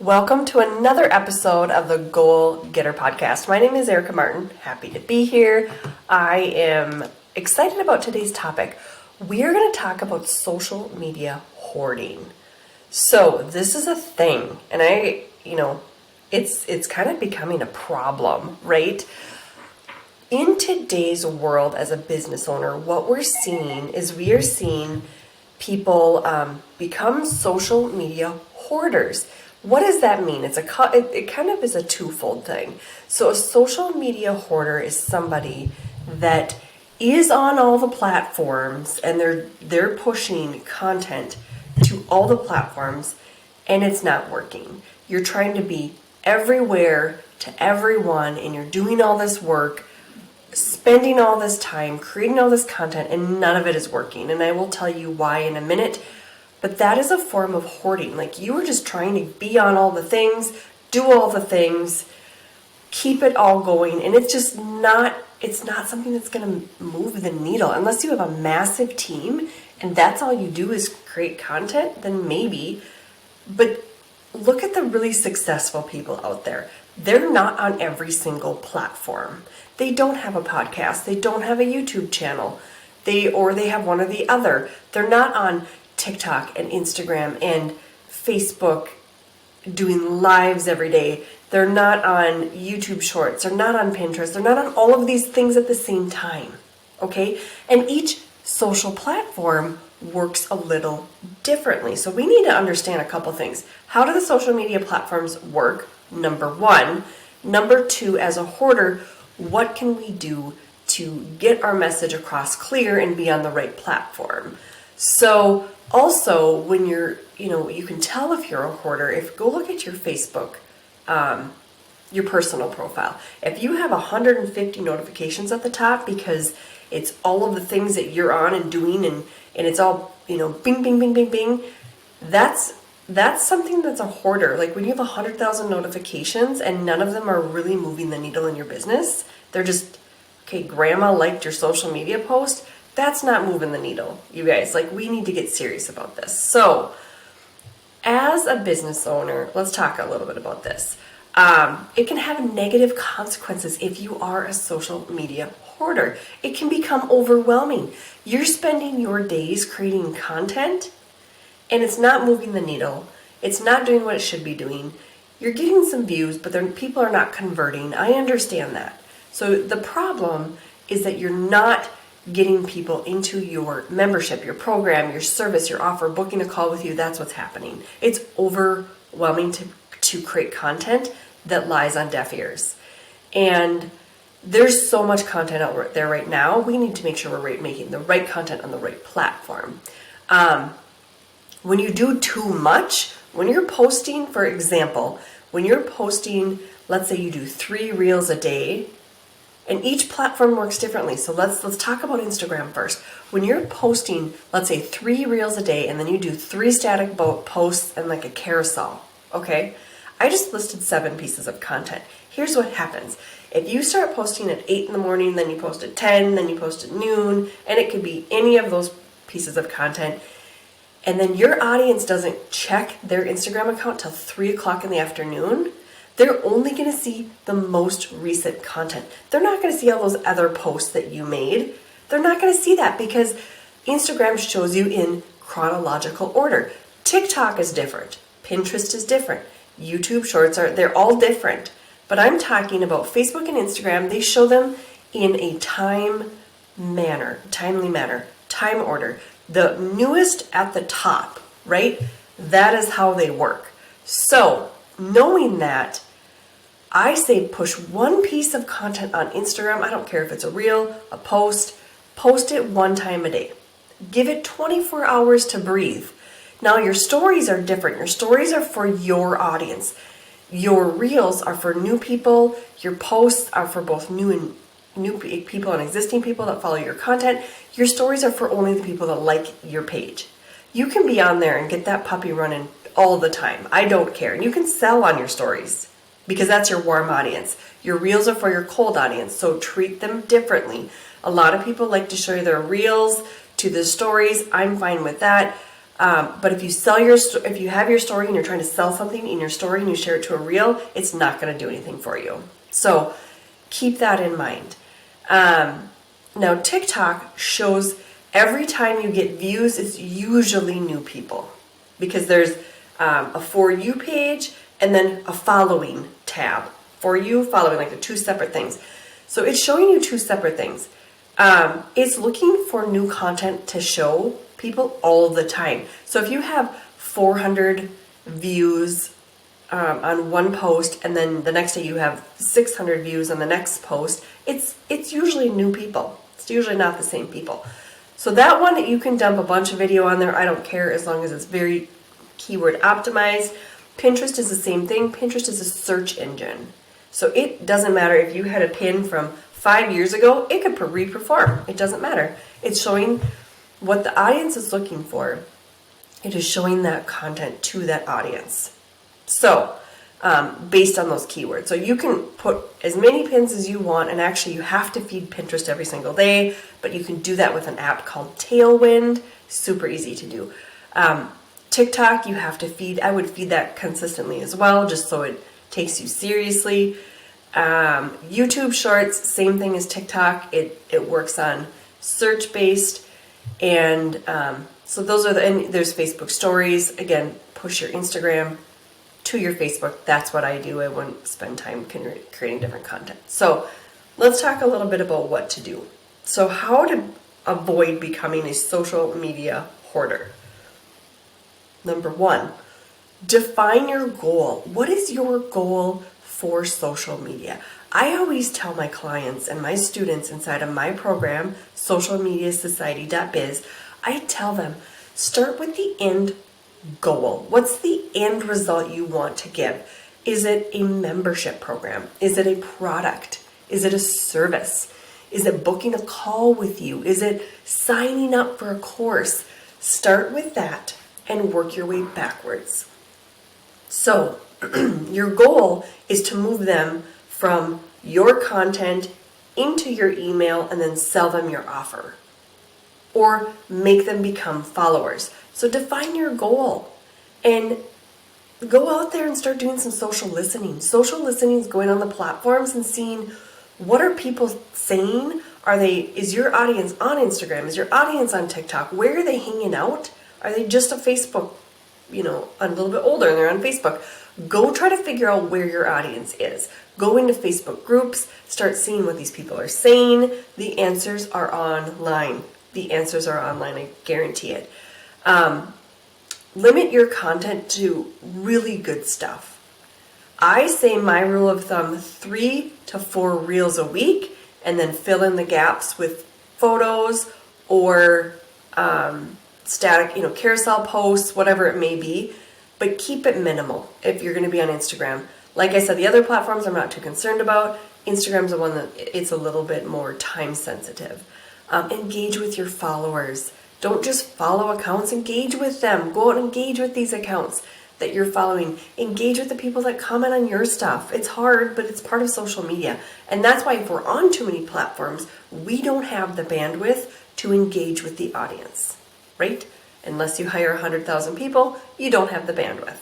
Welcome to another episode of the Goal Getter podcast. My name is Erica Martin. Happy to be here. I am excited about today's topic. We are going to talk about social media hoarding. So this is a thing, and it's kind of becoming a problem, right? In today's world as a business owner, what we're seeing is people become social media hoarders. What does that mean? It kind of is a twofold thing. So a social media hoarder is somebody that is on all the platforms and they're pushing content to all the platforms and it's not working. You're trying to be everywhere to everyone and you're doing all this work, spending all this time, creating all this content, and none of it is working. And I will tell you why in a minute. But that is a form of hoarding. Like you are just trying to be on all the things, do all the things, keep it all going. And it's not something that's going to move the needle. Unless you have a massive team and that's all you do is create content, then maybe. But look at the really successful people out there. They're not on every single platform. They don't have a podcast. They don't have a YouTube channel. They have one or the other. They're not on TikTok and Instagram and Facebook doing lives every day. They're not on YouTube Shorts. They're not on Pinterest. They're not on all of these things at the same time. Okay? And each social platform works a little differently. So we need to understand a couple things. How do the social media platforms work? Number one. Number two, as a hoarder, what can we do to get our message across clear and be on the right platform? So also, when you can tell if you're a hoarder, go look at your Facebook, your personal profile. If you have 150 notifications at the top because it's all of the things that you're on and doing and it's all, bing, bing, bing, bing, bing, that's something that's a hoarder. Like when you have 100,000 notifications and none of them are really moving the needle in your business, they're just, okay, grandma liked your social media post. That's not moving the needle, you guys. Like, we need to get serious about this. So, as a business owner, let's talk a little bit about this. It can have negative consequences if you are a social media hoarder. It can become overwhelming. You're spending your days creating content, and it's not moving the needle. It's not doing what it should be doing. You're getting some views, but people are not converting. I understand that. So, the problem is that you're not getting people into your membership, your program, your service, your offer, booking a call with you. That's what's happening. It's overwhelming to create content that lies on deaf ears. And there's so much content out there right now. We need to make sure we're making the right content on the right platform. When you do too much, when you're posting, for example, let's say you do 3 reels a day, and each platform works differently. So let's talk about Instagram first. When you're posting, let's say 3 reels a day, and then you do 3 static posts and like a carousel, okay? I just listed 7 pieces of content. Here's what happens. If you start posting at 8 in the morning, then you post at 10, then you post at noon, and it could be any of those pieces of content, and then your audience doesn't check their Instagram account till 3 o'clock in the afternoon, they're only going to see the most recent content. They're not going to see all those other posts that you made. They're not going to see that because Instagram shows you in chronological order. TikTok is different. Pinterest is different. YouTube Shorts they're all different. But I'm talking about Facebook and Instagram. They show them in a timely manner, time order. The newest at the top, right? That is how they work. So, knowing that, I say push 1 piece of content on Instagram. I don't care if it's a reel, a post it 1 time a day. Give it 24 hours to breathe. Now your stories are different. Your stories are for your audience. Your reels are for new people. Your posts are for both new people and existing people that follow your content. Your stories are for only the people that like your page. You can be on there and get that puppy running all the time. I don't care. You can sell on your stories because that's your warm audience. Your reels are for your cold audience, so treat them differently. A lot of people like to show their reels to the stories. I'm fine with that. But if you have your story and you're trying to sell something in your story and you share it to a reel, it's not going to do anything for you. So keep that in mind. Now TikTok shows every time you get views, it's usually new people, because there's a For You page and then a following tab. For You, following, like the two separate things. So it's showing you two separate things. It's looking for new content to show people all the time. So if you have 400 views on one post, and then the next day you have 600 views on the next post, it's usually new people. It's usually not the same people. So that one, you can dump a bunch of video on there. I don't care, as long as it's very keyword optimized. Pinterest is the same thing. Pinterest is a search engine. So it doesn't matter if you had a pin from 5 years ago, it could re-perform. It doesn't matter. It's showing what the audience is looking for. It is showing that content to that audience. So, based on those keywords. So you can put as many pins as you want, and actually you have to feed Pinterest every single day, but you can do that with an app called Tailwind. Super easy to do. TikTok, you have to feed. I would feed that consistently as well, just so it takes you seriously. YouTube Shorts, same thing as TikTok. It works on search-based, and so those are and there's Facebook Stories. Again, push your Instagram to your Facebook. That's what I do. I wouldn't spend time creating different content. So let's talk a little bit about what to do. So how to avoid becoming a social media hoarder. Number one, define your goal. What is your goal for social media? I always tell my clients and my students inside of my program, socialmediasociety.biz, I tell them, start with the end goal. What's the end result you want to give? Is it a membership program? Is it a product? Is it a service? Is it booking a call with you? Is it signing up for a course? Start with that and work your way backwards. So your goal is to move them from your content into your email and then sell them your offer, or make them become followers. So define your goal and go out there and start doing some social listening. Social listening is going on the platforms and seeing what are people saying. Is your audience on Instagram? Is your audience on TikTok? Where are they hanging out? Are they just a Facebook, a little bit older and they're on Facebook? Go try to figure out where your audience is. Go into Facebook groups, start seeing what these people are saying. The answers are online. I guarantee it. Limit your content to really good stuff. I say my rule of thumb, 3 to 4 reels a week, and then fill in the gaps with photos or static, carousel posts, whatever it may be, but keep it minimal if you're going to be on Instagram. Like I said, the other platforms I'm not too concerned about. Instagram's the one that it's a little bit more time sensitive. Engage with your followers. Don't just follow accounts, engage with them. Go out and engage with these accounts that you're following. Engage with the people that comment on your stuff. It's hard, but it's part of social media. And that's why if we're on too many platforms, we don't have the bandwidth to engage with the audience, right? Unless you hire 100,000 people, you don't have the bandwidth.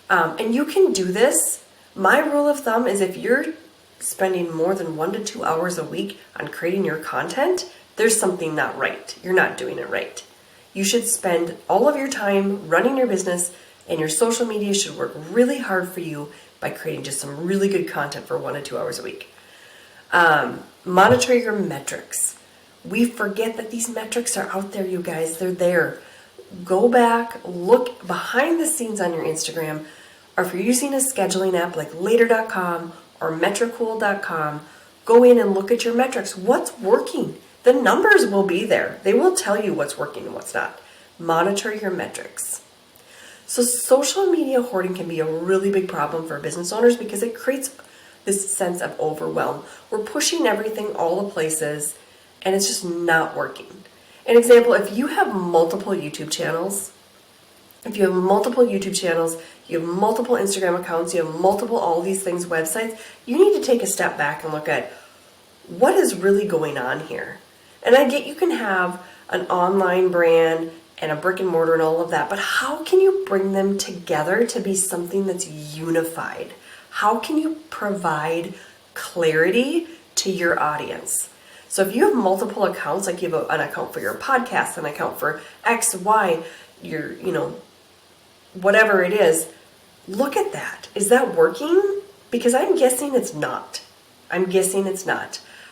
And you can do this. My rule of thumb is if you're spending more than 1 to 2 hours a week on creating your content, there's something not right. You're not doing it right. You should spend all of your time running your business, and your social media should work really hard for you by creating just some really good content for 1 to 2 hours a week. Monitor your metrics. We forget that these metrics are out there, you guys. They're there. Go back, look behind the scenes on your Instagram, or if you're using a scheduling app like Later.com or Metricool.com, go in and look at your metrics. What's working? The numbers will be there. They will tell you what's working and what's not. Monitor your metrics. So social media hoarding can be a really big problem for business owners because it creates this sense of overwhelm. We're pushing everything all the places and it's just not working. An example, if you have multiple YouTube channels, you have multiple Instagram accounts, you have multiple all these things, websites, you need to take a step back and look at what is really going on here. And I get you can have an online brand and a brick and mortar and all of that, but how can you bring them together to be something that's unified? How can you provide clarity to your audience? So if you have multiple accounts, like you have an account for your podcast, an account for X, Y, your, whatever it is, look at that. Is that working? Because I'm guessing it's not.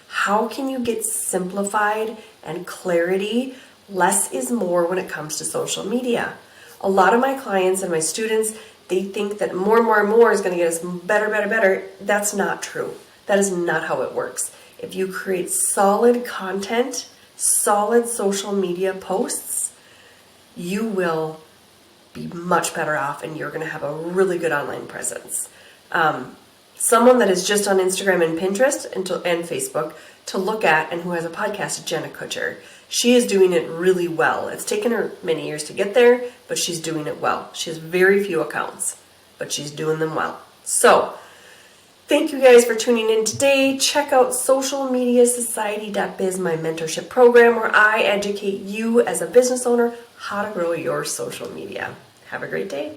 How can you get simplified and clarity? Less is more when it comes to social media. A lot of my clients and my students, they think that more and more and more is going to get us better. That's not true. That is not how it works. If you create solid content, solid social media posts, you will be much better off and you're going to have a really good online presence. Someone that is just on Instagram and Pinterest and Facebook to look at and who has a podcast, Jenna Kutcher. She is doing it really well. It's taken her many years to get there, but she's doing it well. She has very few accounts, but she's doing them well. So, thank you guys for tuning in today. Check out socialmediasociety.biz, my mentorship program, where I educate you as a business owner how to grow your social media. Have a great day.